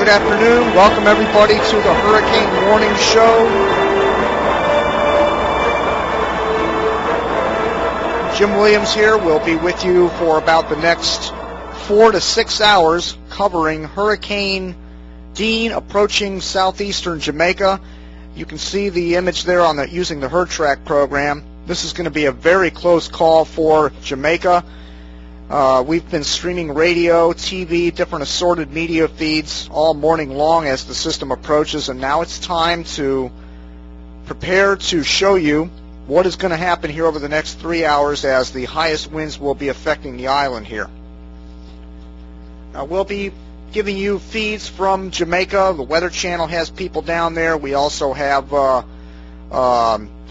Good afternoon. Welcome everybody to the Hurricane Morning Show. Jim Williams here. We'll be with you for about the next 4 to 6 hours covering Hurricane Dean approaching southeastern Jamaica. You can see the image there on using the HurTrack program. This is going to be a very close call for Jamaica. We've been streaming radio, TV, different assorted media feeds all morning long as the system approaches, and now it's time to prepare to show you what is going to happen here over the next 3 hours as the highest winds will be affecting the island here. Now, we'll be giving you feeds from Jamaica. The Weather Channel has people down there. We also have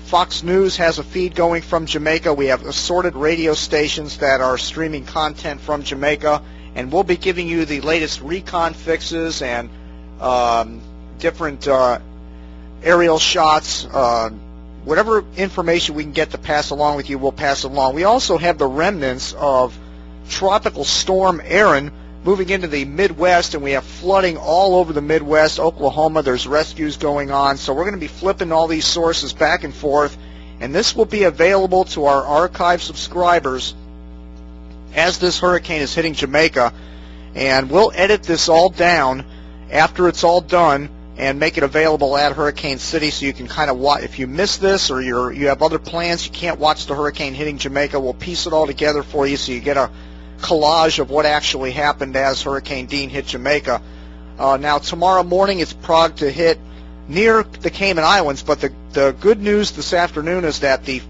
Fox News has a feed going from Jamaica. We have assorted radio stations that are streaming content from Jamaica, and we'll be giving you the latest recon fixes and different aerial shots. Whatever information we can get to pass along with you, we'll pass along. We also have the remnants of Tropical Storm Erin moving into the Midwest, and we have flooding all over the Midwest, Oklahoma. There's rescues going on, so we're going to be flipping all these sources back and forth, and this will be available to our archive subscribers as this hurricane is hitting Jamaica, and we'll edit this all down after it's all done and make it available at Hurricane City, so you can kind of watch. If you miss this or you have other plans, you can't watch the hurricane hitting Jamaica, we'll piece it all together for you so you get a collage of what actually happened as Hurricane Dean hit Jamaica. Now tomorrow morning it's progged to hit near the Cayman Islands, but the good news this afternoon is that the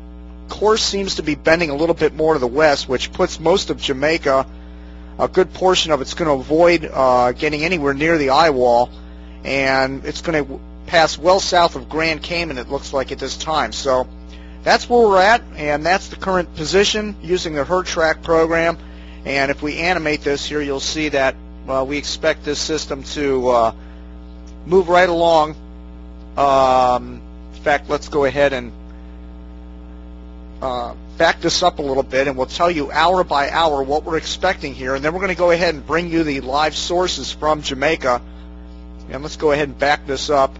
course seems to be bending a little bit more to the west, which puts most of Jamaica, a good portion of it's going to avoid getting anywhere near the eye wall, and it's going to pass well south of Grand Cayman, it looks like, at this time. So that's where we're at, and that's the current position using the HurTrack program. And if we animate this here, you'll see that we expect this system to move right along. In fact, let's go ahead and back this up a little bit, and we'll tell you hour by hour what we're expecting here. And then we're going to go ahead and bring you the live sources from Jamaica. And let's go ahead and back this up.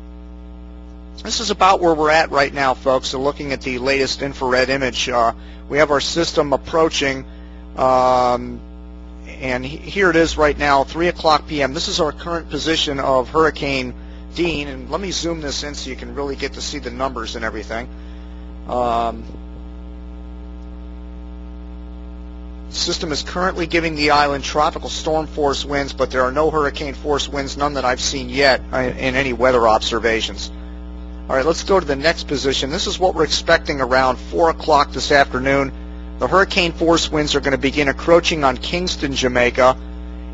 This is about where we're at right now, folks. So looking at the latest infrared image, we have our system approaching. And here it is right now, 3 o'clock p.m. This is our current position of Hurricane Dean, and let me zoom this in so you can really get to see the numbers and everything. The system is currently giving the island tropical storm force winds, but there are no hurricane force winds, none that I've seen yet in any weather observations. All right, let's go to the next position. This is what we're expecting around 4 o'clock this afternoon. The hurricane force winds are going to begin encroaching on Kingston, Jamaica,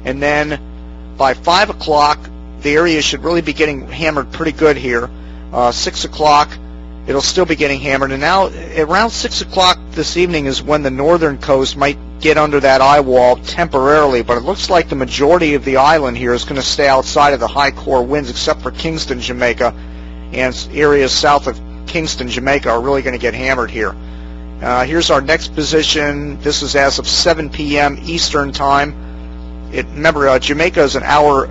and then by 5 o'clock, the area should really be getting hammered pretty good here. 6 o'clock, it'll still be getting hammered, and now around 6 o'clock this evening is when the northern coast might get under that eye wall temporarily, but it looks like the majority of the island here is going to stay outside of the high core winds, except for Kingston, Jamaica, and areas south of Kingston, Jamaica are really going to get hammered here. Here's our next position. This is as of 7 p.m. Eastern Time. Remember, Jamaica is an hour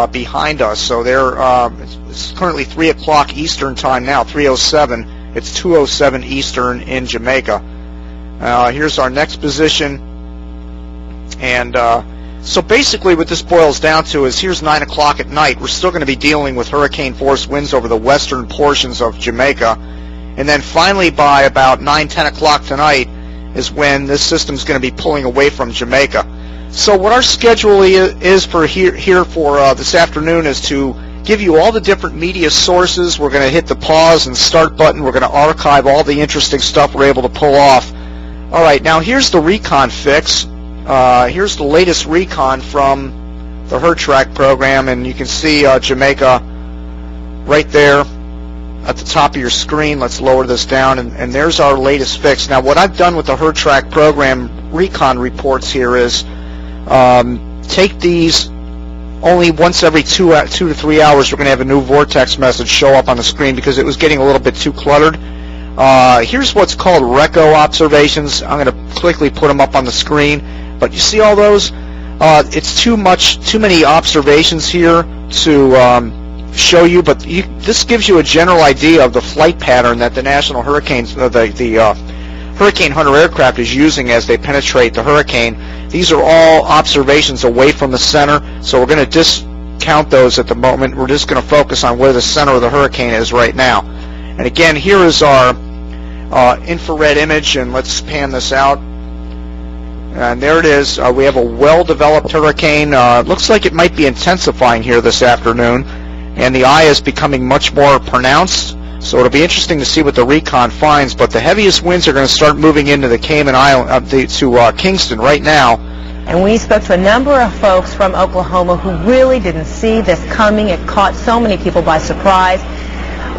behind us, so it's currently 3 o'clock Eastern Time now, 3:07. It's 2:07 Eastern in Jamaica. Here's our next position. And so basically what this boils down to is here's 9 o'clock at night. We're still going to be dealing with hurricane force winds over the western portions of Jamaica. And then finally by about 9, 10 o'clock tonight is when this system's going to be pulling away from Jamaica. So what our schedule is for here for this afternoon is to give you all the different media sources. We're going to hit the pause and start button. We're going to archive all the interesting stuff we're able to pull off. All right, now here's the recon fix. Here's the latest recon from the HurTrack program, and you can see Jamaica right there at the top of your screen. Let's lower this down, and there's our latest fix. Now what I've done with the HurTrack program recon reports here is take these only once every 2 to 3 hours. We're going to have a new vortex message show up on the screen because it was getting a little bit too cluttered. Here's what's called Reco Observations. I'm going to quickly put them up on the screen, but you see all those? It's too many observations here to show you, but this gives you a general idea of the flight pattern that the National Hurricane Hunter aircraft is using as they penetrate the hurricane. These are all observations away from the center, so we're going to discount those at the moment. We're just going to focus on where the center of the hurricane is right now. And again, here is our infrared image, and let's pan this out. And there it is. We have a well-developed hurricane. Looks like it might be intensifying here this afternoon, and the eye is becoming much more pronounced. So it'll be interesting to see what the recon finds. But the heaviest winds are going to start moving into the Cayman Island, to Kingston right now. And we spoke to a number of folks from Oklahoma who really didn't see this coming. It caught so many people by surprise.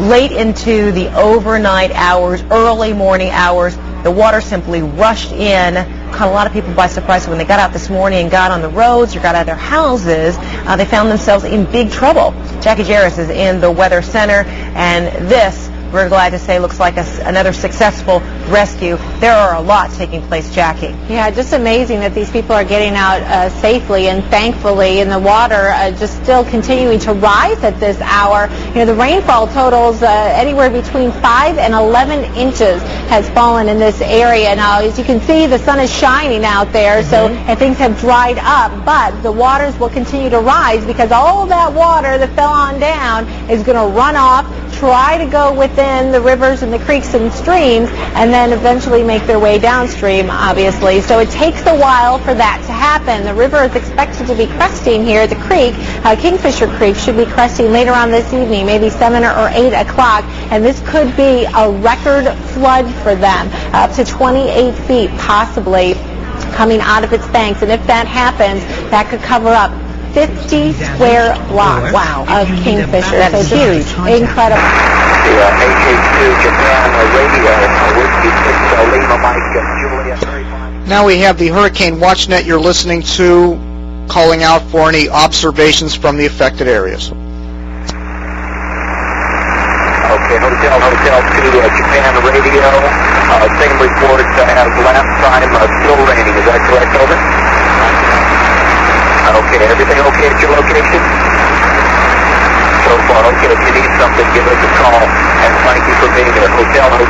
Late into the overnight hours, early morning hours, the water simply rushed in, caught a lot of people by surprise. So when they got out this morning and got on the roads or got out of their houses, they found themselves in big trouble. Jackie Jarris is in the Weather Center, and this, we're glad to say, looks like another successful rescue. There are a lot taking place, Jackie. Yeah, just amazing that these people are getting out safely, and thankfully, and the water just still continuing to rise at this hour. You know, the rainfall totals anywhere between 5 and 11 inches has fallen in this area. Now, as you can see, the sun is shining out there, so and things have dried up, but the waters will continue to rise because all that water that fell on down is going to run off, try to go within the rivers and the creeks and streams, and then eventually make their way downstream, obviously. So it takes a while for that to happen. The river is expected to be cresting here. The creek, Kingfisher Creek, should be cresting later on this evening, maybe 7 or 8 o'clock, and this could be a record flood for them, up to 28 feet possibly coming out of its banks. And if that happens, that could cover up 50 square blocks of Kingfisher. That's so huge. Incredible. Now we have the Hurricane Watch Net you're listening to, calling out for any observations from the affected areas. Okay, Hotel 2, Japan Radio. Same report as last time, still raining. Is that correct, over? Okay, everything okay at your location? So far, okay. If you need something, give us a call. And thank you for being there. Hotel 2,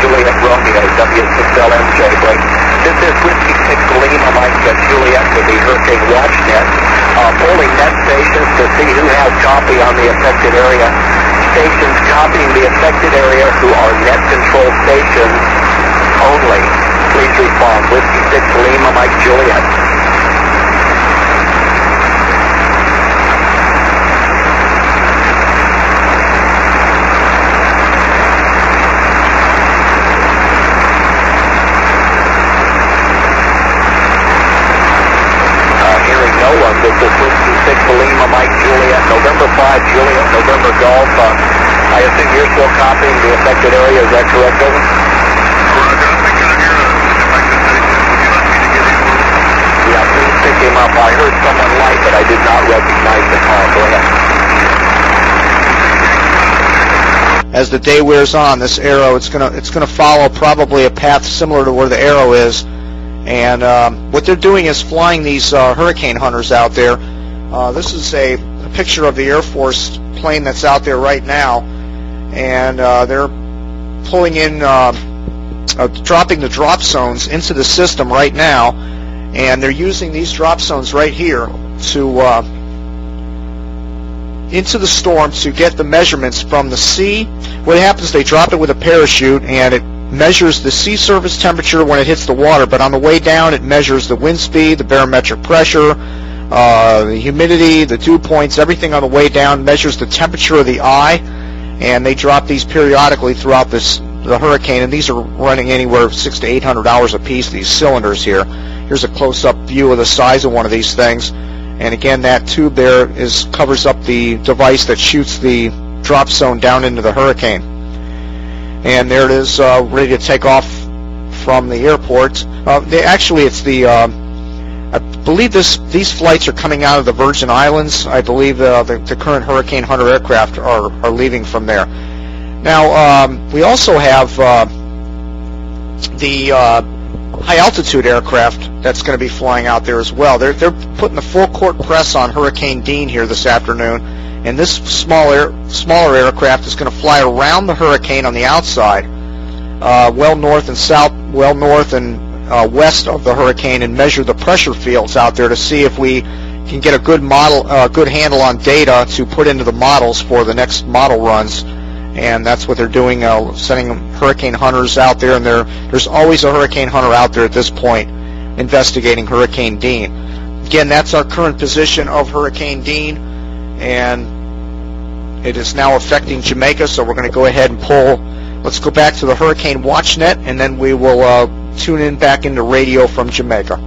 Juliet Romeo, W6LMJ. This is Whiskey 6 Lima, Mike Juliet with the Hurricane Watch Net. Polling net stations to see who has copy on the affected area. Stations copying the affected area who are net control stations only. Please respond. Whiskey 6 Lima, Mike Juliet. This is Whiskey 6 Lima, Mike Juliet, November 5 Juliet, November Golf. I assume you're still copying the affected area, is that correct, over? Yeah, please pick him up. I heard someone light, but I did not recognize the call. Go ahead. As the day wears on, this arrow, it's gonna follow probably a path similar to where the arrow is. And what they're doing is flying these hurricane hunters out there. This is a picture of the Air Force plane that's out there right now, and they're pulling in, dropping the drop zones into the system right now, and they're using these drop zones right here to into the storm to get the measurements from the sea. What happens, they drop it with a parachute, and it measures the sea surface temperature when it hits the water, but on the way down it measures the wind speed, the barometric pressure, the humidity, the dew points, everything on the way down, measures the temperature of the eye, and they drop these periodically throughout the hurricane, and these are running anywhere $600 to $800 a piece, these cylinders here. Here's a close-up view of the size of one of these things, and again, that tube there covers up the device that shoots the drop zone down into the hurricane. And there it is, ready to take off from the airport. Actually, it's I believe these flights are coming out of the Virgin Islands. I believe the current Hurricane Hunter aircraft are leaving from there. Now, we also have the high-altitude aircraft that's going to be flying out there as well. They're putting the full court press on Hurricane Dean here this afternoon, and this smaller aircraft is going to fly around the hurricane on the outside, well north and west of the hurricane, and measure the pressure fields out there to see if we can get a good handle on data to put into the models for the next model runs. And that's what they're doing, sending hurricane hunters out there, and there's always a hurricane hunter out there at this point investigating Hurricane Dean. Again, that's our current position of Hurricane Dean, and it is now affecting Jamaica, so we're going to go ahead and pull. Let's go back to the Hurricane Watch Net, and then we will tune in back into radio from Jamaica.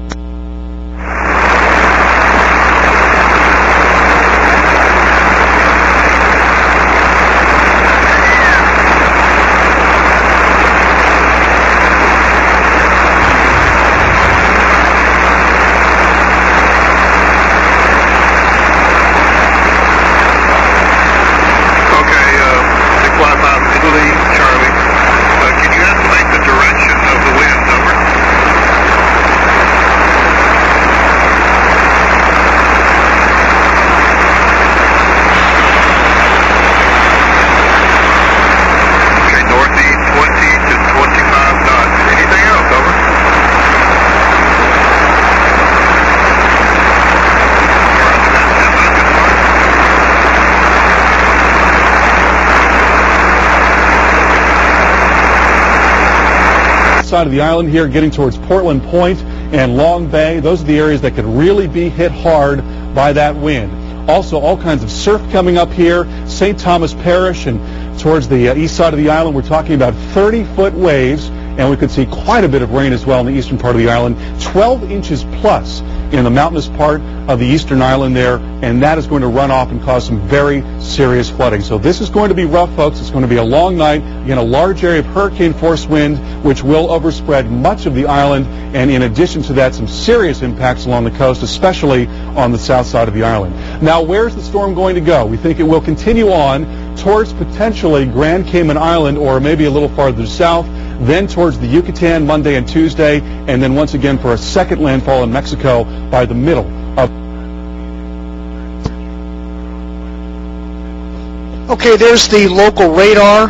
Side of the island here, getting towards Portland Point and Long Bay. Those are the areas that could really be hit hard by that wind. Also, all kinds of surf coming up here, St. Thomas Parish, and towards the east side of the island, we're talking about 30-foot waves, and we could see quite a bit of rain as well in the eastern part of the island, 12 inches plus in the mountainous part of the eastern island there, and that is going to run off and cause some very serious flooding. So this is going to be rough, folks. It's going to be a long night. Again, a large area of hurricane force wind, which will overspread much of the island, and in addition to that, some serious impacts along the coast, especially on the south side of the island. Now, where's the storm going to go? We think it will continue on towards potentially Grand Cayman Island, or maybe a little farther south, then towards the Yucatan Monday and Tuesday, and then once again for a second landfall in Mexico by the middle of... Okay, there's the local radar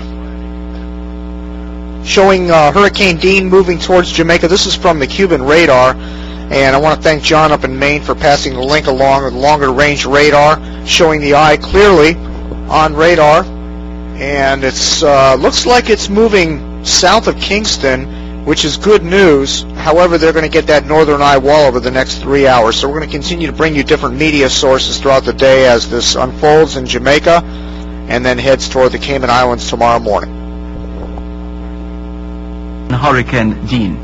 showing Hurricane Dean moving towards Jamaica. This is from the Cuban radar, and I want to thank John up in Maine for passing the link along with longer range radar, showing the eye clearly on radar, and it's looks like it's moving south of Kingston, which is good news. However, they're going to get that northern eye wall over the next 3 hours. So we're going to continue to bring you different media sources throughout the day as this unfolds in Jamaica and then heads toward the Cayman Islands tomorrow morning. Hurricane Dean.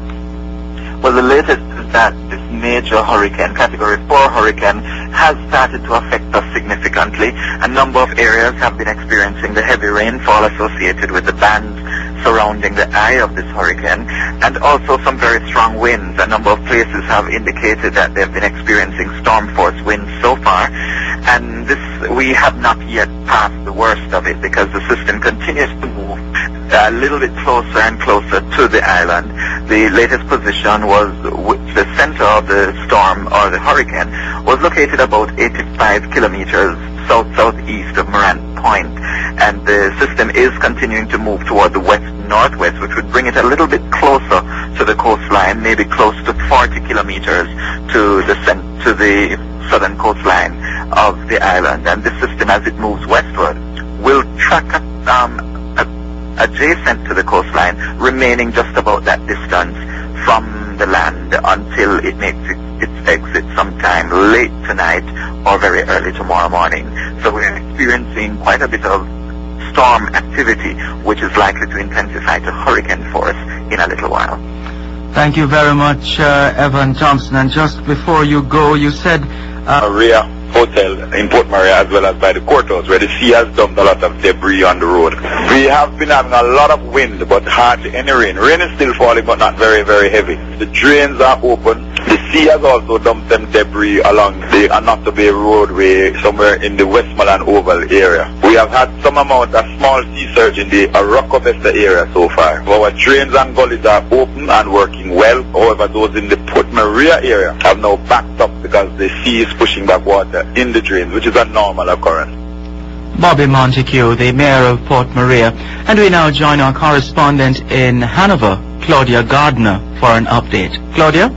Well, the latest is that this major hurricane, Category 4 hurricane, has started to affect us significantly. A number of areas have been experiencing the heavy rainfall associated with the bands surrounding the eye of this hurricane, and also some very strong winds. A number of places have indicated that they've been experiencing storm force winds so far, and this, we have not yet passed the worst of it, because the system continues to move a little bit closer and closer to the island. The latest position was the center of the storm, or the hurricane, was located about 85 kilometers south-southeast of Morant Point, and the system is continuing to move toward the west-northwest, which would bring it a little bit closer to the coastline, maybe close to 40 kilometers to the southern coastline of the island. And this system, as it moves westward, will track adjacent to the coastline, remaining just about that distance from the land until it makes its exit sometime late tonight or very early tomorrow morning. So we're experiencing quite a bit of storm activity, which is likely to intensify to hurricane force in a little while. Thank you very much, Evan Thompson. And just before you go, you said... Maria Hotel in Port Maria, as well as by the courthouse, where the sea has dumped a lot of debris on the road. We have been having a lot of wind, but hardly any rain. Rain is still falling, but not very, very heavy. The drains are open. The sea has also dumped some debris along the Anocta Bay roadway somewhere in the Westmoreland Oval area. We have had some amount of small sea surge in the Reco area so far. Our drains and gullies are open and working well. However, those in the Port Maria area have now backed up because the sea is pushing back water in the drains, which is a normal occurrence. Bobby Montague, the mayor of Port Maria. And we now join our correspondent in Hanover, Claudia Gardner, for an update. Claudia?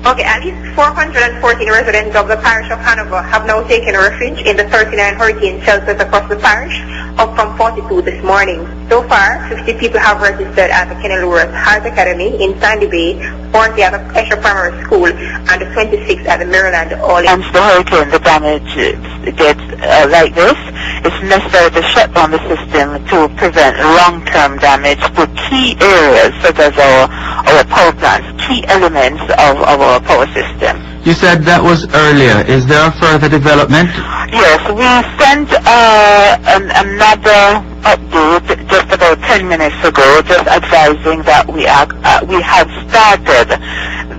Okay, at least 414 residents of the parish of Hanover have now taken refuge in the 39 hurricane shelters across the parish, up from 42 this morning. So far, 50 people have registered at the Kenilworth Heart Academy in Sandy Bay, 40 at the Esher Primary School, and the 26 at the Maryland All. Once the hurricane, the damage gets like this, it's necessary to shut down the system to prevent long-term damage to key areas such as our power plants, key elements of our power system. You said that was earlier. Is there a further development? Yes, we sent another update just about 10 minutes ago, just advising that we have started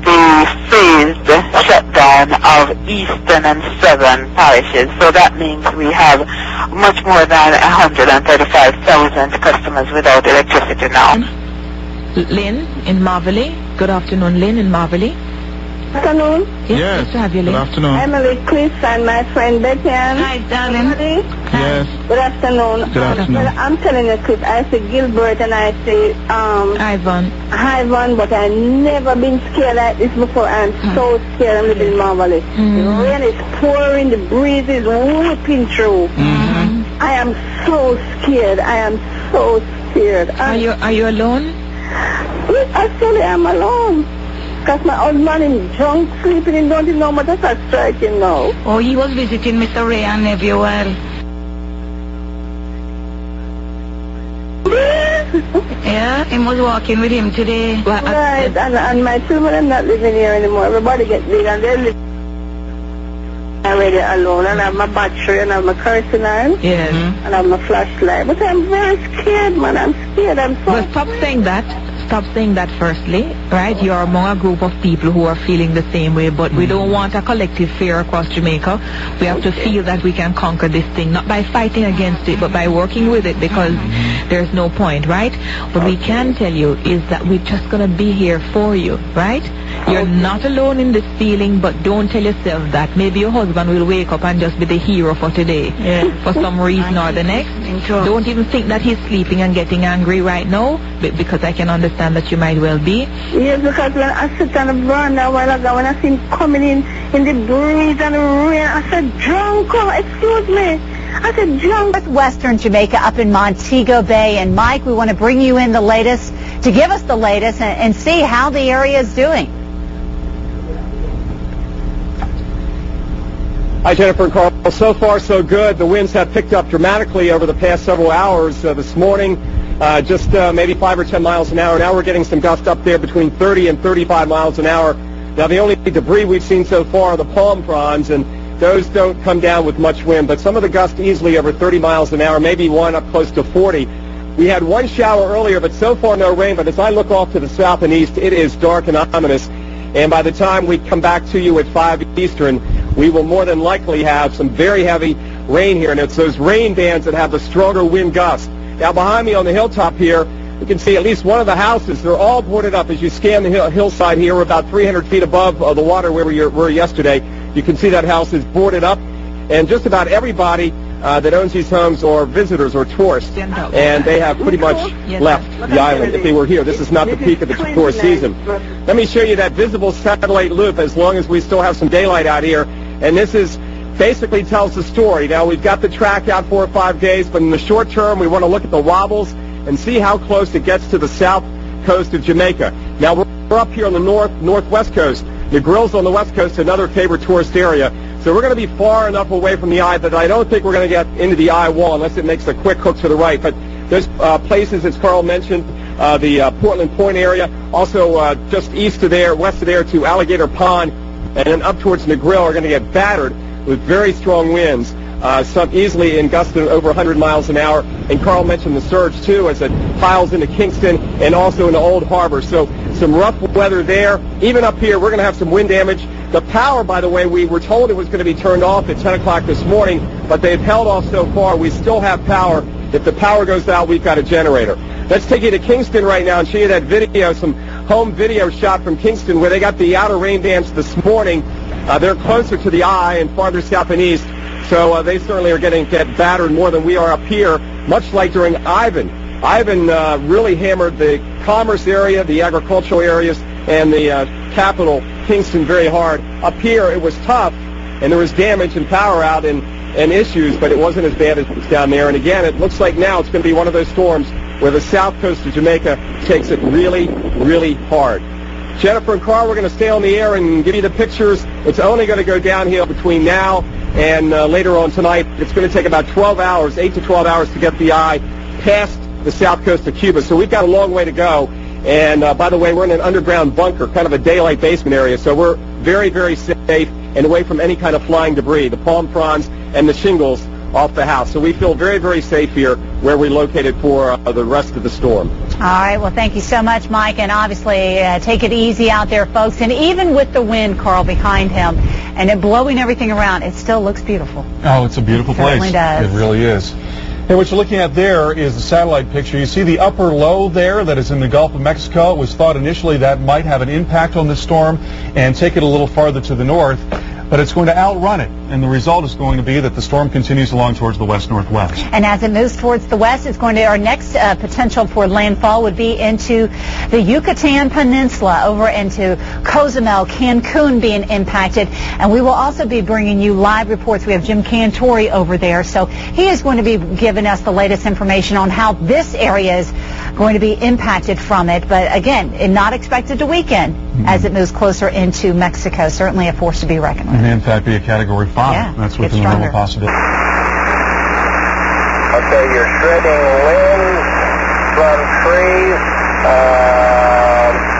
the phased shutdown of eastern and southern parishes. So that means we have much more than 135,000 customers without electricity now. Lynn in Marvelly. Good afternoon, Lynn in Marvelly. Good afternoon. Yes, nice to have you, Lynn. Good afternoon. Emily, Chris, and my friend Betty. Hi, darling. Yes. Good afternoon. Good afternoon. Well, I'm telling you, Chris, I say Gilbert and I say Ivan, but I've never been scared like this before. I'm so scared. I'm living in Marvelly. The rain is pouring, the breeze is whipping through. I am so scared. I am so scared. Are you alone? Yes, actually, I'm alone. Because my old man is drunk, sleeping, and don't know what that's striking now. Oh, he was visiting Mr. Ray and nephew well. Yeah, he was walking with him today. Right, and my children are not living here anymore. Everybody get big and they live already alone. And I have my battery and I have my kerosene iron. Yes. And I have my flashlight. But I'm very scared, man. I'm scared. I'm so... Well, stop saying that. Stop saying that firstly, right? You're among a group of people who are feeling the same way, but we don't want a collective fear across Jamaica. We have to feel that we can conquer this thing, not by fighting against it, but by working with it, because there's no point, right? What we can tell you is that we're just going to be here for you, right? You're not alone in this feeling, but don't tell yourself that. Maybe your husband will wake up and just be the hero for today, for some reason or the next. Don't even think that he's sleeping and getting angry right now, because I can understand that you might well be. Yes, because when I sit on the veranda a while ago, when I see him coming in the breeze and the rain, I said, drunk, excuse me. I said, drunk. Northwestern Jamaica up in Montego Bay. And Mike, we want to bring you in the latest, to give us the latest and see how the area is doing. Hi, Jennifer and Carl. So far, so good. The winds have picked up dramatically over the past several hours. This morning, just maybe 5 or 10 miles an hour. Now we're getting some gusts up there between 30 and 35 miles an hour. Now, the only debris we've seen so far are the palm fronds, and those don't come down with much wind. But some of the gusts easily over 30 miles an hour, maybe one up close to 40. We had one shower earlier, but so far no rain. But as I look off to the south and east, it is dark and ominous. And by the time we come back to you at 5 Eastern, we will more than likely have some very heavy rain here. And it's those rain bands that have the stronger wind gusts. Now, behind me on the hilltop here, you can see at least one of the houses. They're all boarded up. As you scan the hillside here, we're about 300 feet above the water where we were yesterday. You can see that house is boarded up. And just about everybody that owns these homes are visitors or tourists. And they have pretty much left the island if they were here. This is not the peak of the tourist season. Let me show you that visible satellite loop as long as we still have some daylight out here. And this is basically tells the story. Now, we've got the track out 4 or 5 days, but in the short term, we want to look at the wobbles and see how close it gets to the south coast of Jamaica. Now, we're up here on the northwest coast. The Grill's on the west coast, another favorite tourist area. So we're going to be far enough away from the eye that I don't think we're going to get into the eye wall unless it makes a quick hook to the right. But there's places, as Carl mentioned, the Portland Point area, also just east of there, west of there to Alligator Pond, and then up towards Negril are going to get battered with very strong winds, some easily in gusts of over 100 miles an hour. And Carl mentioned the surge, too, as it piles into Kingston and also into Old Harbor. So some rough weather there. Even up here, we're going to have some wind damage The power, by the way, we were told it was going to be turned off at 10 o'clock this morning, but they've held off so far. We still have power. If the power goes out, we've got a generator. Let's take you to Kingston right now and show you that video, some home video shot from Kingston where they got the outer rain bands this morning. They're closer to the eye and farther south and east, so they certainly are getting battered more than we are up here, much like during Ivan. Ivan really hammered the commerce area, the agricultural areas, and the capital, Kingston, very hard. Up here, it was tough, and there was damage and power out and issues, but it wasn't as bad as down there. And again, it looks like now it's going to be one of those storms where the south coast of Jamaica takes it really, really hard. Jennifer and Carl, we're going to stay on the air and give you the pictures. It's only going to go downhill between now and later on tonight. It's going to take about 12 hours, 8 to 12 hours to get the eye past the south coast of Cuba. So we've got a long way to go. And by the way, we're in an underground bunker, kind of a daylight basement area. So we're very, very safe and away from any kind of flying debris, the palm fronds and the shingles off the house. So we feel very, very safe here where we're located for the rest of the storm. All right. Well, thank you so much, Mike. And obviously, take it easy out there, folks. And even with the wind, Carl, behind him, and it blowing everything around, it still looks beautiful. Oh, it's a beautiful place. It certainly does. It really is. And what you're looking at there is the satellite picture. You see the upper low there that is in the Gulf of Mexico. It was thought initially that might have an impact on this storm and take it a little farther to the north, but it's going to outrun it. And the result is going to be that the storm continues along towards the west-northwest. And as it moves towards the west, it's going to, our next potential for landfall would be into the Yucatan Peninsula, over into Cozumel, Cancun being impacted. And we will also be bringing you live reports. We have Jim Cantori over there, so he is going to be giving us the latest information on how this area is going to be impacted from it. But again, not expected to weaken as it moves closer into Mexico. Certainly a force to be reckoned with. And in fact, be a Category 5. Yeah, that's within the realm of possibility. Okay, you're shredding winds from trees.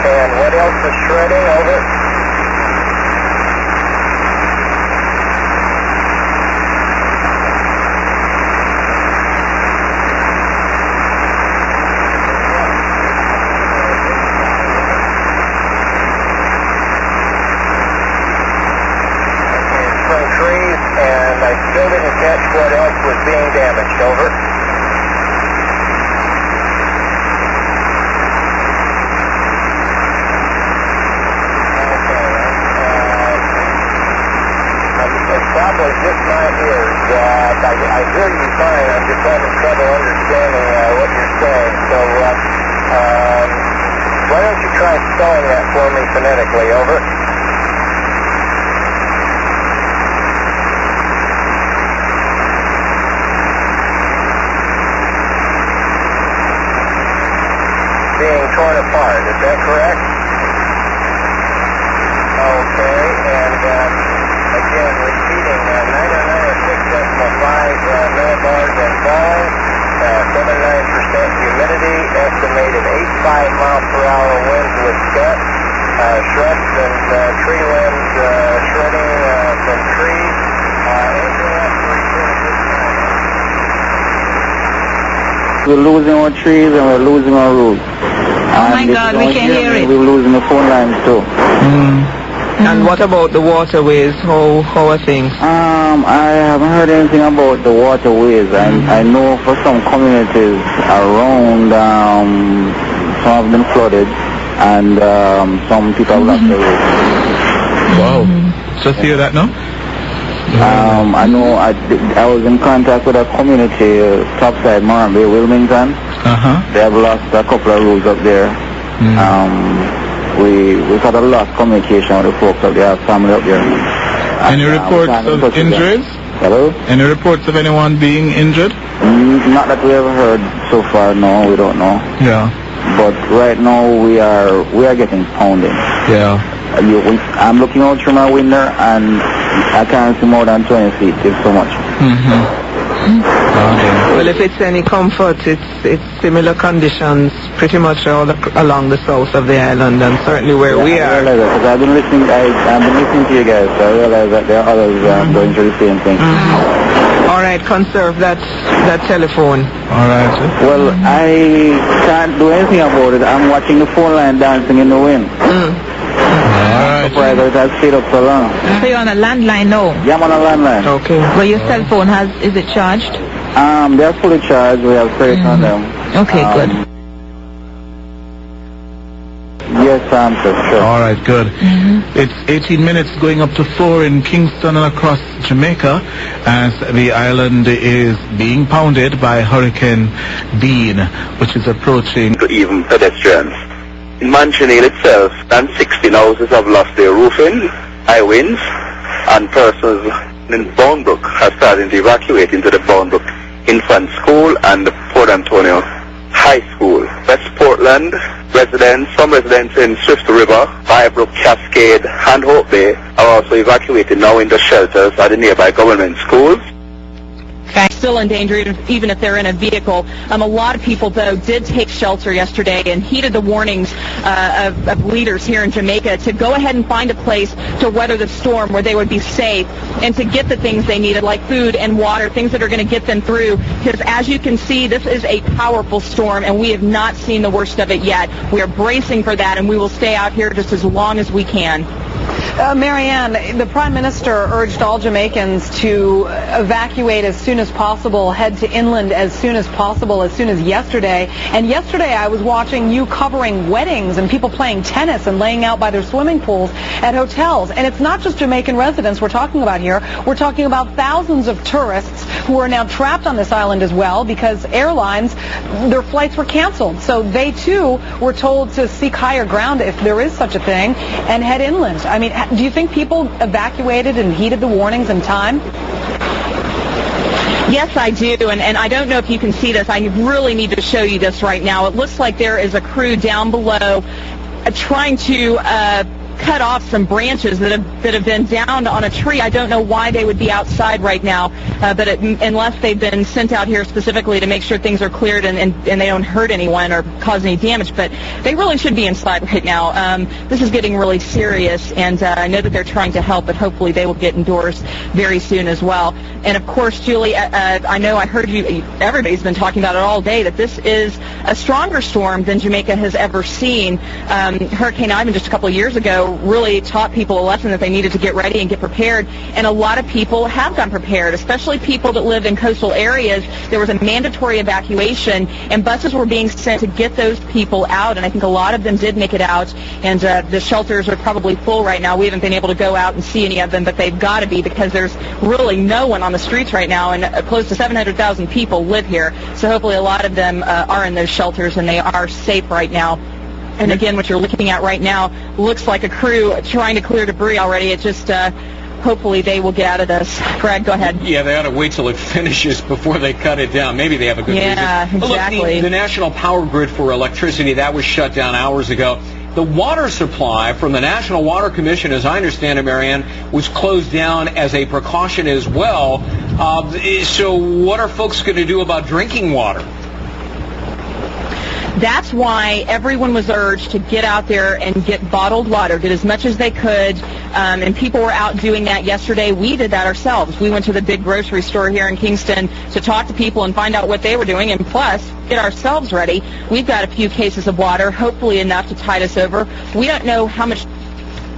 And what else is shredding? Over. Still didn't catch what else was being damaged. Over. It's probably just my ears. I hear you fine. I'm just having trouble understanding what you're saying. So why don't you try spelling that for me phonetically? Over. Being torn apart, is that correct? Okay, and again, repeating 906.5 millibars in volume, 79% humidity, estimated 85 mile per hour winds with gusts, shrubs and tree limbs shredding from trees. We're losing our trees and we're losing our roofs. Oh my God, we can hear it. We're losing the phone lines too. And what about the waterways? How are things? I haven't heard anything about the waterways. I know for some communities around, some have been flooded and some people have lost their roofs. Wow. Just hear that now? I know I was in contact with a community, Topside, Morambe, Wilmington. They have lost a couple of roofs up there. We've had a lot of communication with the folks up there, family up there. Any reports of injuries? Hello? Any reports of anyone being injured? Not that we ever heard so far, no, we don't know. Yeah. But right now we are getting pounded. Yeah. I'm looking out through my window and I can't see more than 20 feet. It's so much. Well, if it's any comfort, it's similar conditions pretty much all along the south of the island, and certainly where we are. I realize that, because I've been listening to you guys, so I realize that there are others going through the same thing. All right, conserve that telephone. All right. Well, I can't do anything about it. I'm watching the phone line dancing in the wind. I'm surprised that it has stayed up so long. So you're on a landline now? Yeah, I'm on a landline. Okay. But your cell phone is it charged? They're fully charged. We have credit on them. Okay, good. Yes, sure. All right, good. It's 18 minutes going up to 4 in Kingston and across Jamaica as the island is being pounded by Hurricane Dean, which is approaching. To even pedestrians. In Manchonil itself, than 16 houses have lost their roofing, high winds, and persons in Boundbrook have started to evacuate into the Boundbrook Infant School and the Port Antonio High School. West Portland some residents in Swift River, Byebrook, Cascade, and Hope Bay are also evacuated now into shelters at the nearby government schools. Still endangered, even if they're in a vehicle. A lot of people, though, did take shelter yesterday and heeded the warnings of leaders here in Jamaica to go ahead and find a place to weather the storm where they would be safe and to get the things they needed, like food and water, things that are going to get them through. Because as you can see, this is a powerful storm, and we have not seen the worst of it yet. We are bracing for that, and we will stay out here just as long as we can. Marianne, the Prime Minister urged all Jamaicans to evacuate as soon as possible, head to inland as soon as possible, as soon as yesterday. And yesterday I was watching you covering weddings and people playing tennis and laying out by their swimming pools at hotels. And it's not just Jamaican residents we're talking about here. We're talking about thousands of tourists who are now trapped on this island as well because airlines, their flights were canceled. So they, too, were told to seek higher ground, if there is such a thing, and head inland. I mean, do you think people evacuated and heeded the warnings in time? Yes, I do, and I don't know if you can see this. I really need to show you this right now. It looks like there is a crew down below trying to cut off some branches that have been down on a tree. I don't know why they would be outside right now, but unless they've been sent out here specifically to make sure things are cleared and they don't hurt anyone or cause any damage. But they really should be inside right now. This is getting really serious, and I know that they're trying to help, but hopefully they will get indoors very soon as well. And of course, Julie, I know I heard you. Everybody's been talking about it all day, that this is a stronger storm than Jamaica has ever seen. Hurricane Ivan just a couple of years ago really taught people a lesson that they needed to get ready and get prepared, and a lot of people have gotten prepared, especially people that live in coastal areas. There was a mandatory evacuation, and buses were being sent to get those people out, and I think a lot of them did make it out, and the shelters are probably full right now. We haven't been able to go out and see any of them, but they've got to be, because there's really no one on the streets right now, and close to 700,000 people live here, so hopefully a lot of them are in those shelters, and they are safe right now. And again, what you're looking at right now looks like a crew trying to clear debris already. It just, hopefully they will get out of this. Greg, go ahead. Yeah, they ought to wait till it finishes before they cut it down. Maybe they have a good reason. Yeah, exactly. Look, the national power grid for electricity, that was shut down hours ago. The water supply from the National Water Commission, as I understand it, Marianne, was closed down as a precaution as well. So what are folks going to do about drinking water? That's why everyone was urged to get out there and get bottled water, get as much as they could, and people were out doing that yesterday. We did that ourselves. We went to the big grocery store here in Kingston to talk to people and find out what they were doing, and plus get ourselves ready. We've got a few cases of water, hopefully enough to tide us over. We don't know how much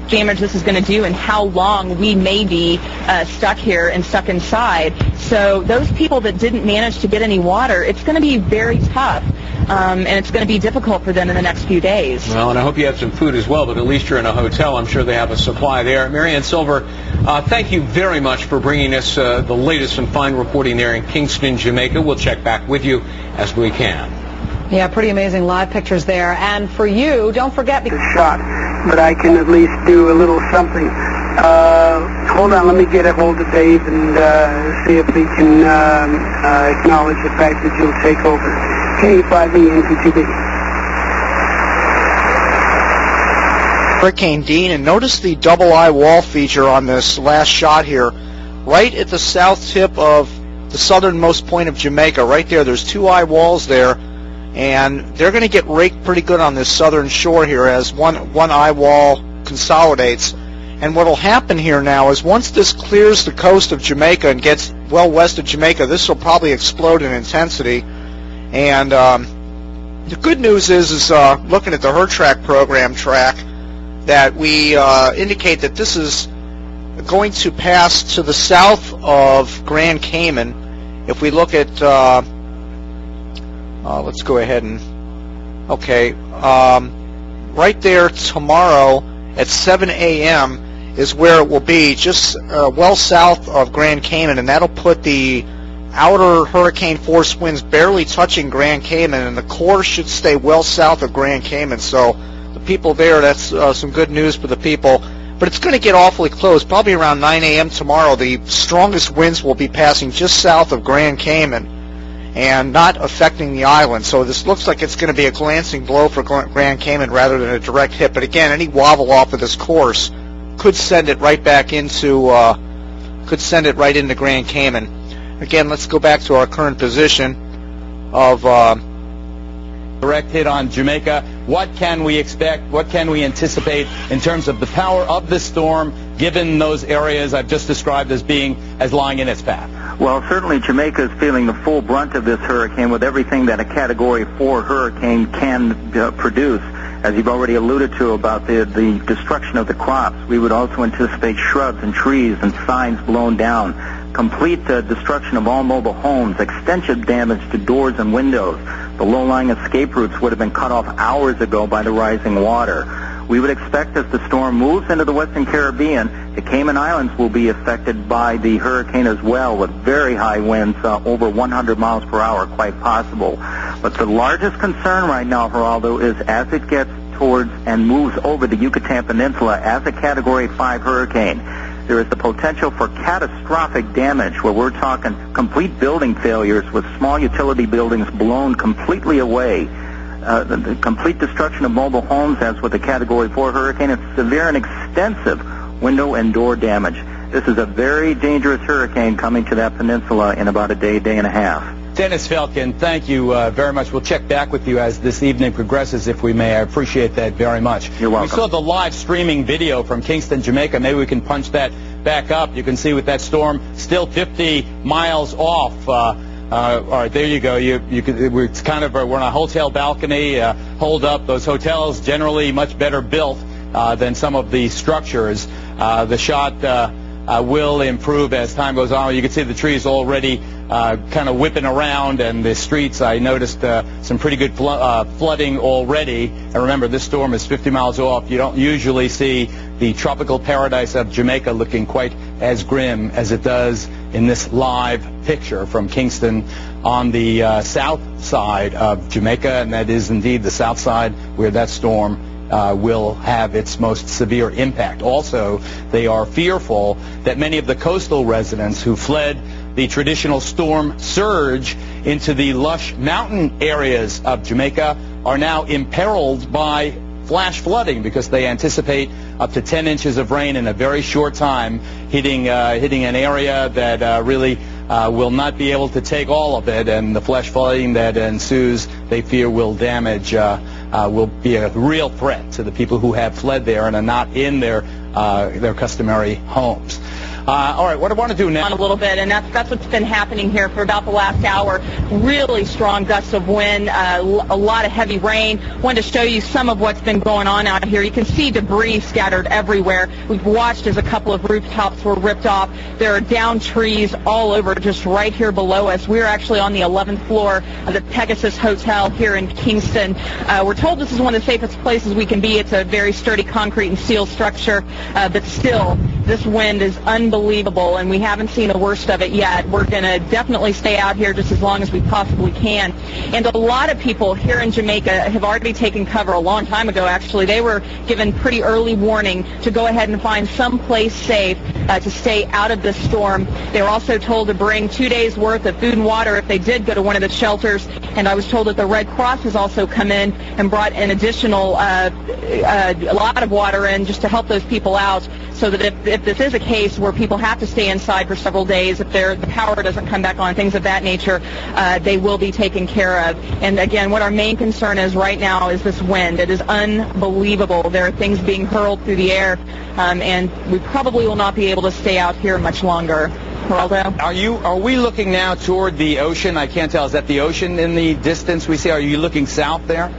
damage this is going to do and how long we may be stuck here and stuck inside. So those people that didn't manage to get any water, it's going to be very tough. And it's going to be difficult for them in the next few days. Well, and I hope you have some food as well, but at least you're in a hotel. I'm sure they have a supply there. Marianne Silver, thank you very much for bringing us the latest and fine reporting there in Kingston, Jamaica. We'll check back with you as we can. Yeah, pretty amazing live pictures there. And for you, don't forget... shot, but I can at least do a little something. Hold on, let me get a hold of Dave and see if we can acknowledge the fact that you'll take over. K5E NPTB. Hurricane Dean, and notice the double eye wall feature on this last shot here, right at the south tip of the southernmost point of Jamaica. Right there, there's two eye walls there, and they're going to get raked pretty good on this southern shore here as one eye wall consolidates. And what will happen here now is once this clears the coast of Jamaica and gets well west of Jamaica, this will probably explode in intensity. And the good news is looking at the HERTRAC program track, that we indicate that this is going to pass to the south of Grand Cayman. If we look at, let's go ahead and, okay, right there tomorrow at 7 a.m. is where it will be, just well south of Grand Cayman, and that'll put the outer hurricane force winds barely touching Grand Cayman, and the core should stay well south of Grand Cayman. So the people there, that's some good news for the people. But it's going to get awfully close. Probably around 9 a.m. tomorrow, the strongest winds will be passing just south of Grand Cayman and not affecting the island. So this looks like it's going to be a glancing blow for Grand Cayman rather than a direct hit. But again, any wobble off of this course could send it right back into, right into Grand Cayman. Again, let's go back to our current position of direct hit on Jamaica. What can we expect? What can we anticipate in terms of the power of the storm, given those areas I've just described as lying in its path? Well, certainly Jamaica is feeling the full brunt of this hurricane with everything that a Category 4 hurricane can produce. As you've already alluded to about the destruction of the crops, we would also anticipate shrubs and trees and signs blown down, complete destruction of all mobile homes, extensive damage to doors and windows. The low-lying escape routes would have been cut off hours ago by the rising water. We would expect as the storm moves into the Western Caribbean, the Cayman Islands will be affected by the hurricane as well, with very high winds, over 100 miles per hour, quite possible. But the largest concern right now, Geraldo, is as it gets towards and moves over the Yucatan Peninsula as a Category 5 hurricane, there is the potential for catastrophic damage, where we're talking complete building failures with small utility buildings blown completely away, the complete destruction of mobile homes as with the Category 4 hurricane, and severe and extensive window and door damage. This is a very dangerous hurricane coming to that peninsula in about a day, day and a half. Dennis Falcon, thank you very much. We'll check back with you as this evening progresses, if we may. I appreciate that very much. You're welcome. We saw the live streaming video from Kingston, Jamaica. Maybe we can punch that back up. You can see with that storm still 50 miles off. All right, there you go. It's kind of we're on a hotel balcony. Hold up. Those hotels generally much better built than some of the structures. The shot will improve as time goes on. You can see the trees already kind of whipping around, and the streets, I noticed some pretty good flooding already. And remember, this storm is 50 miles off. You don't usually see the tropical paradise of Jamaica looking quite as grim as it does in this live picture from Kingston on the south side of Jamaica, and that is indeed the south side where that storm will have its most severe impact. Also, they are fearful that many of the coastal residents who fled the traditional storm surge into the lush mountain areas of Jamaica are now imperiled by flash flooding, because they anticipate up to 10 inches of rain in a very short time hitting an area that really will not be able to take all of it, and the flash flooding that ensues, they fear, will damage, will be a real threat to the people who have fled there and are not in their customary homes. All right, what I want to do now... ...a little bit, and that's what's been happening here for about the last hour. Really strong gusts of wind, a lot of heavy rain. Wanted to show you some of what's been going on out here. You can see debris scattered everywhere. We've watched as a couple of rooftops were ripped off. There are downed trees all over just right here below us. We're actually on the 11th floor of the Pegasus Hotel here in Kingston. We're told this is one of the safest places we can be. It's a very sturdy concrete and steel structure, but still, this wind is unbelievable, and we haven't seen the worst of it yet. We're going to definitely stay out here just as long as we possibly can. And a lot of people here in Jamaica have already taken cover a long time ago, actually. They were given pretty early warning to go ahead and find some place safe to stay out of this storm. They were also told to bring 2 days' worth of food and water if they did go to one of the shelters. And I was told that the Red Cross has also come in and brought an additional a lot of water in just to help those people out, so that if this is a case where people have to stay inside for several days, if the power doesn't come back on, things of that nature, they will be taken care of. And again, what our main concern is right now is this wind. It is unbelievable. There are things being hurled through the air, and we probably will not be able to stay out here much longer. Geraldo? Are we looking now toward the ocean? I can't tell. Is that the ocean in the distance we see? Are you looking south there?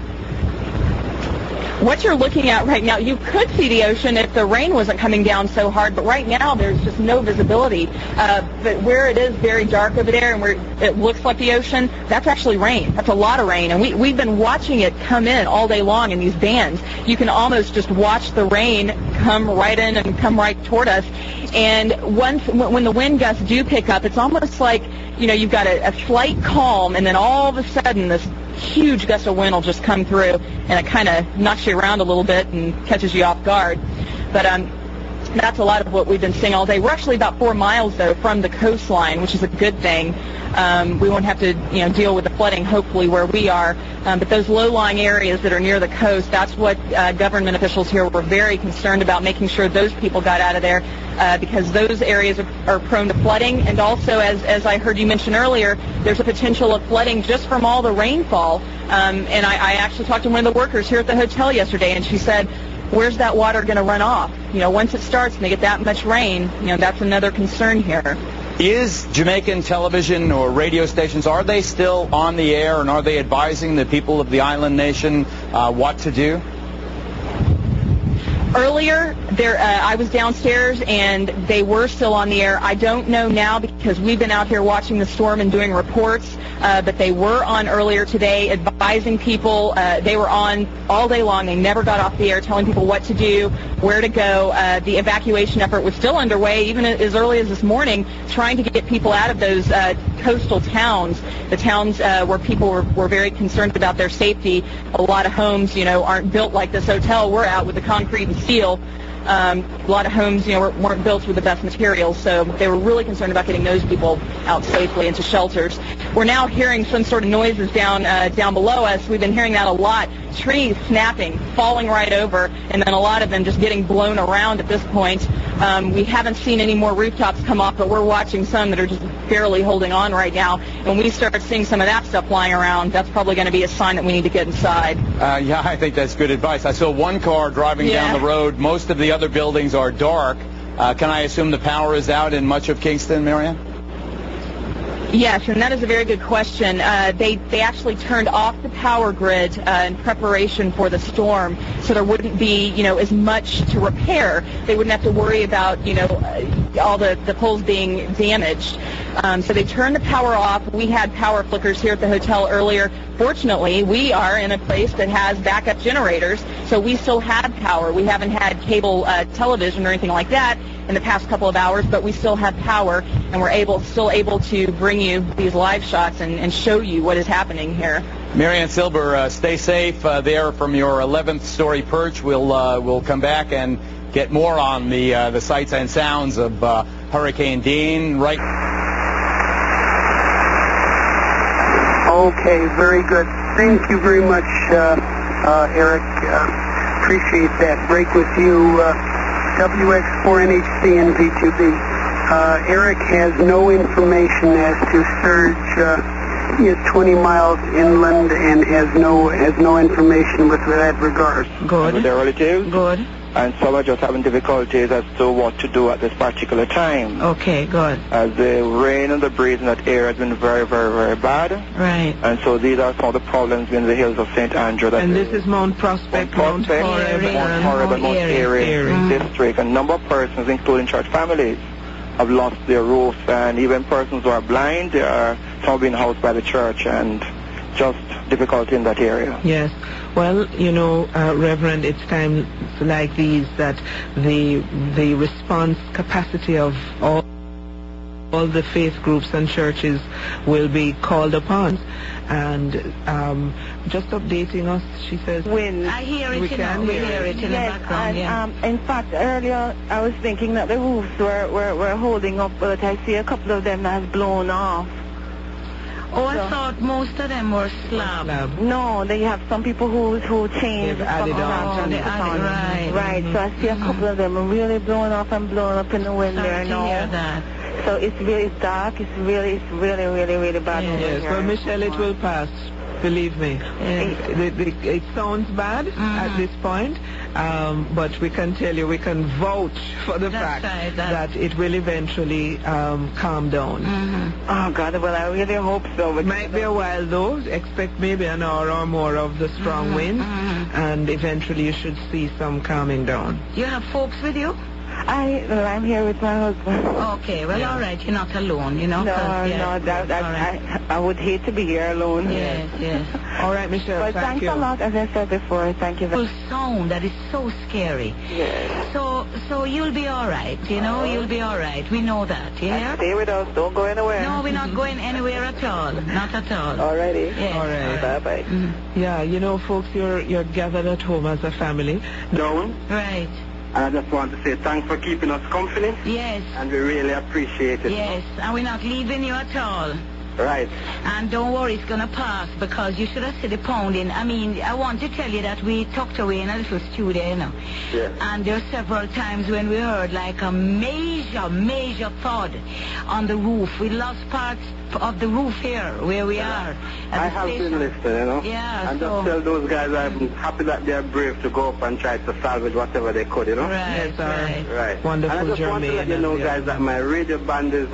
What you're looking at right now, you could see the ocean if the rain wasn't coming down so hard, but right now there's just no visibility. But where it is very dark over there and where it looks like the ocean, that's actually rain. That's a lot of rain, and we've been watching it come in all day long in these bands. You can almost just watch the rain come right in and come right toward us. And when the wind gusts do pick up, it's almost like, you know, you've got a slight calm, and then all of a sudden this huge gust of wind will just come through, and it kind of knocks you around a little bit and catches you off guard. But that's a lot of what we've been seeing all day. We're actually about 4 miles, though, from the coastline, which is a good thing. We won't have to, you know, deal with the flooding, hopefully, where we are. But those low-lying areas that are near the coast, that's what government officials here were very concerned about, making sure those people got out of there, because those areas are prone to flooding. And also, as I heard you mention earlier, there's a potential of flooding just from all the rainfall. And I actually talked to one of the workers here at the hotel yesterday, and she said, where's that water going to run off? You know, once it starts and they get that much rain, you know, that's another concern here. Is Jamaican television or radio stations, are they still on the air, and are they advising the people of the island nation what to do? Earlier, I was downstairs, and they were still on the air. I don't know now because we've been out here watching the storm and doing reports, but they were on earlier today advising people. They were on all day long. They never got off the air telling people what to do, where to go. The evacuation effort was still underway, even as early as this morning, trying to get people out of those coastal towns, the towns where people were very concerned about their safety. A lot of homes, you know, aren't built like this hotel we're out with the concrete and steel. A lot of homes, you know, weren't built with the best materials, so they were really concerned about getting those people out safely into shelters. We're now hearing some sort of noises down below us. We've been hearing that a lot. Trees snapping, falling right over, and then a lot of them just getting blown around at this point. We haven't seen any more rooftops come off, but we're watching some that are just barely holding on right now. And when we start seeing some of that stuff flying around, that's probably going to be a sign that we need to get inside. Yeah, I think that's good advice. I saw one car driving down the road. Most of the other buildings are dark. Can I assume the power is out in much of Kingston, Marianne? Yes, and that is a very good question. They actually turned off the power grid in preparation for the storm, so there wouldn't be, you know, as much to repair. They wouldn't have to worry about, you know, all the poles being damaged. So they turned the power off. We had power flickers here at the hotel earlier. Fortunately, we are in a place that has backup generators, so we still have power. We haven't had cable television or anything like that in the past couple of hours, but we still have power, and we're still able to bring you these live shots and show you what is happening here. Marianne Silber, stay safe there from your 11th story perch. We'll come back and get more on the sights and sounds of Hurricane Dean. Right. Okay, very good. Thank you very much, Eric. Appreciate that. Break with you, WX4NHC and V2B. Eric has no information as to surge. He is 20 miles inland and has no information with that regard. Good. With their relatives. Good. And some are just having difficulties as to what to do at this particular time. Okay, good. As the rain and the breeze in that area has been very, very, very bad. Right. And so these are some of the problems in the hills of St. Andrew. And this is Mount Prospect, Mount Horeb, and Mount Airy district. A number of persons, including church families, have lost their roof, and even persons who are blind, they are some being housed by the church, and just difficulty in that area. Yes. Well, you know, Reverend, it's times like these that the response capacity of all the faith groups and churches will be called upon. And just updating us, she says. Wind. I hear it. We hear it in the background. And, in fact, earlier I was thinking that the roofs were holding up, but I see a couple of them has blown off. Oh, I thought most of them were slab. No, they have some people who changed. They've added on. Right. So I see a couple of them really blowing off and blowing up in the wind there now. Hear that. So it's really dark. It's really bad. Yes. Well, Michelle, it will pass. Believe me, it sounds bad at this point, but we can tell you, we can vouch for the fact that it will eventually calm down. Oh God, well I really hope so. It might be a while though. Expect maybe an hour or more of the strong winds, and eventually you should see some calming down. You have folks with you? I'm here with my husband. Okay, well, all right, you're not alone, you know. I would hate to be here alone. Yes. All right, Michelle, but thanks a lot, as I said before. Thank you very much. Sound that is so scary. Yes. So you'll be all right, you know, you'll be all right. We know that, yeah? Stay with us, don't go anywhere. No, we're not going anywhere at all, not at all. Alrighty. Yes. All right. Bye-bye. Yeah, you know, folks, you're gathered at home as a family. Down. Right. And I just want to say thanks for keeping us company. Yes. And we really appreciate it. Yes, and we're not leaving you at all. Right. And don't worry, it's going to pass, because you should have seen the pounding. I mean, I want to tell you that we tucked away in a little studio, you know. Yeah. And there are several times when we heard like a major thud on the roof. We lost parts of the roof here where we are. I have been listening, you know. Yeah, and so just tell those guys I'm happy that they're brave to go up and try to salvage whatever they could, you know. Right. Wonderful. And I just want to let you know, guys, that my radio band is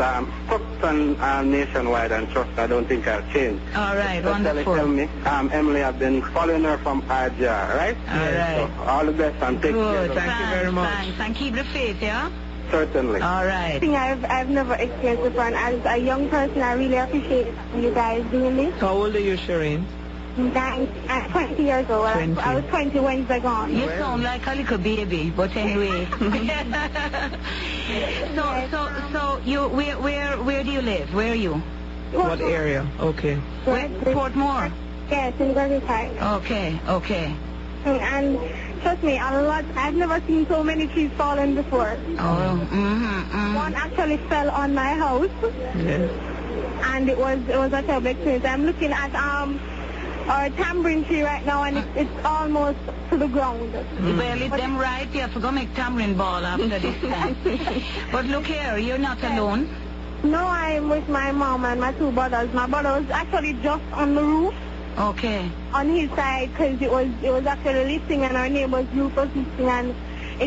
hooked on nationwide, and trust me, I don't think I'll change. All right, just wonderful. Tell me, Emily, I've been following her from RJR, right? All right. So all the best and take care. Good, thank you very much. Thanks, and keep the faith, yeah? Certainly. All right. Thing I've never experienced before, and as a young person, I really appreciate you guys doing this. How old are you, Shireen? I'm 20 years old. 20. I was 20 Wednesday gone. You sound like a little baby, but anyway. So you where do you live? Where are you? What area? Okay. Portmore. Yes, in Gordon Park. Okay. And trust me, I've never seen so many trees falling before. Oh. One actually fell on my house. Yes. And it was a terrible experience. I'm looking at our tambourine tree right now, and it's almost to the ground. Well, if them right, you have to go make tambourine ball after this time. But look here, you're not alone. No, I'm with my mom and my two brothers. My brother was actually just on the roof. Okay. On his side, because it was actually lifting, and our neighbor's roof was lifting, and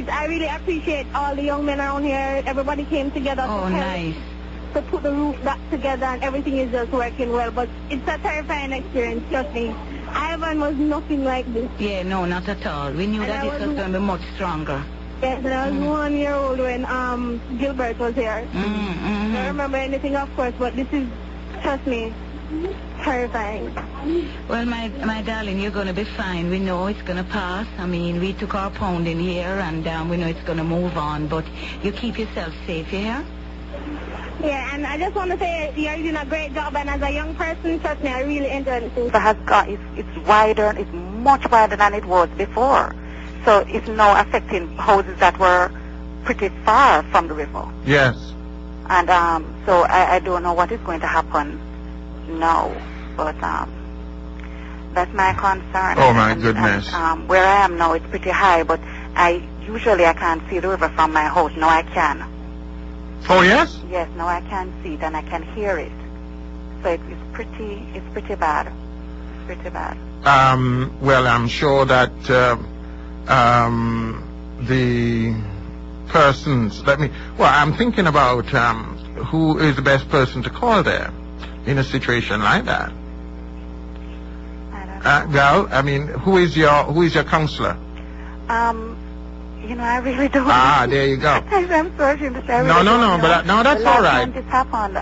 I really appreciate all the young men around here. Everybody came together to put the roof back together, and everything is just working well. But it's a terrifying experience, trust me. Ivan was nothing like this. Yeah, no, not at all. We knew that it was going to be much stronger. Yes, and I was 1 year old when Gilbert was here. I don't remember anything, of course, but this is, trust me, terrifying. Well, my darling, you're going to be fine. We know it's going to pass. I mean, we took our pounding here, and we know it's going to move on. But you keep yourself safe, yeah? Yeah, and I just want to say you're doing a great job, and as a young person, trust me, I really enjoy it. It's wider, it's much wider than it was before. So it's now affecting houses that were pretty far from the river. Yes. And so I don't know what is going to happen now, but that's my concern. Oh my goodness. And, where I am now, it's pretty high, but usually I can't see the river from my house. Now I can. Oh yes? Yes, now I can see it and I can hear it. So it's pretty bad. It's pretty bad. Well, I'm sure that the persons, I'm thinking about who is the best person to call there in a situation like that. Gal, I mean, who is your counselor? I really don't. There you go. I'm searching to say. No, but that's all right. This happened.